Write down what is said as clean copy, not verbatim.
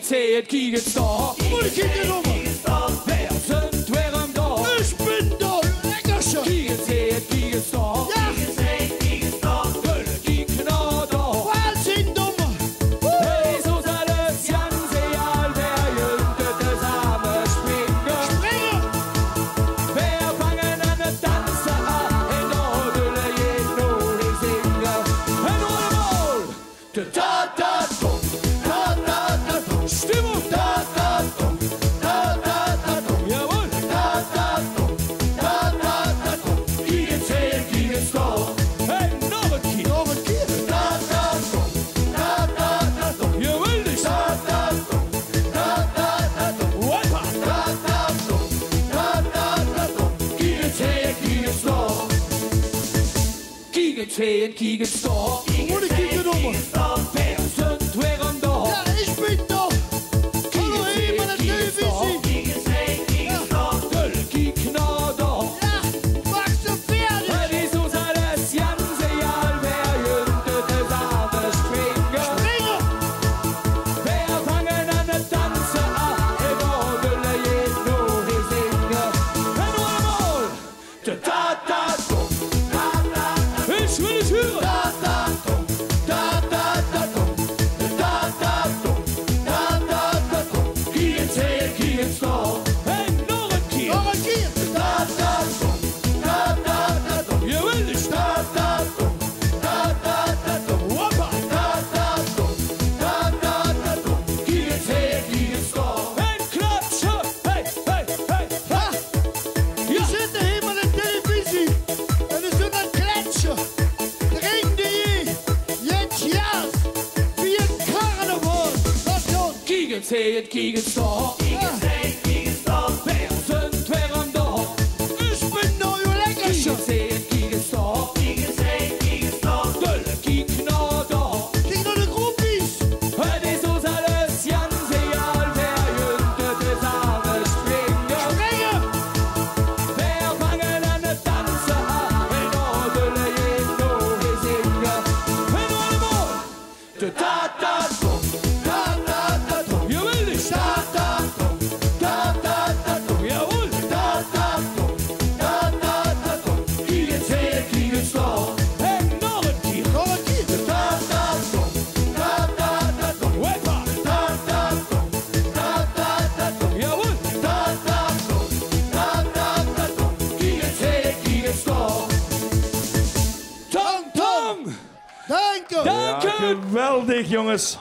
zählt, Kicke da. Und Kicke Nummer. Wer sind wir am da? Ich bin da, Leckerchen. Kicke zählt, Kicke da. Ja. Dööl, Kicke da. Was sind Dummer? Hey, so soll es ganz egal, wer jüngt das arme Springen. Springen. Wer fangen an der Tanze an, in der Dööl geht nur die Singen. Und allemal, ta-ta-ta-tum, ta-ta-ta-tum, Stimmung, ta-ta-tum, ta-ta-ta-tum, jawohl, ta-ta-tum, ta-ta-ta-tum, Kicke zählt, Kicke da. Hey, noch ein Kicke. Noch ein Kicke. Ta-ta-tum, ta-ta-ta-tum, jawohl, nicht. Ta-ta-tum, ta-ta-ta-tum, Wappa. Ta-ta-tum, ta-ta-ta-tum, Kicke zählt, Kicke da. Kicke zählt, Kicke da. Und die Kicke Nummer. Wer sind wir am da? Ja, ich bin da. Hallo, hey, meine Television. Dööl, Kicke da. Ja, machst du fertig? Hey, so soll es ganz egal, wer jüngt das arme Springen. Springen. Wer fangen an der Tanze an, in der Dööl geht nur die Singen. Und allemal, ta-ta-ta-tum, ich will es hören. Ta-ta-tum, ta-ta-ta-tum, ta-ta-tum, ta-ta-ta-tum, Kicke zählt, Kicke da. Hey, noch ein Kicke. Noch ein Kicke. Ta-ta-tum, ta-ta-ta-tum, jawohl, nicht. Ta-ta-tum, ta-ta-ta-tum, Wappa. Ta-ta-tum, ta-ta-ta-tum, Kicke zählt, Kicke da. Hey, Klatsche, hey, hey, hey, Ha. ja. Wir sind hier bei der Television. Und es sind ein Klatscher. Trinken die jetzt Jas wie ein Karneval. Was schon? Kicke zählt, Kicke da. Wer sind wir am da? Ich bin da, du Leckerchen. Kicke zählt, Kicke da. Dööl, Kicke da. Krieg noch die Groupies. Hey, so soll es ganz egal, wer jüngt das arme Springen. Springen. Wer fangen an der Tanze an, in der Dööl geht nur die Singen. Und allemal, ta-ta-ta-tum, ta-ta-ta-tum, jawohl, nicht. Ta-ta-tum, ta-ta-ta-tum, jawohl, ta-ta-tum, ta-ta-ta-tum, Kicke zählt, Kicke da. Hey, noch ein Kicke. Noch ein Kicke. Ta-ta-tum, ta-ta-ta-tum, Wappa. Ta-ta-tum, ta-ta-ta-tum, jawohl. Ta-ta-tum, ta-ta-ta-tum, Kicke zählt, Kicke da. Tong, Tong. Danke. Danke. Geweldig, jongens.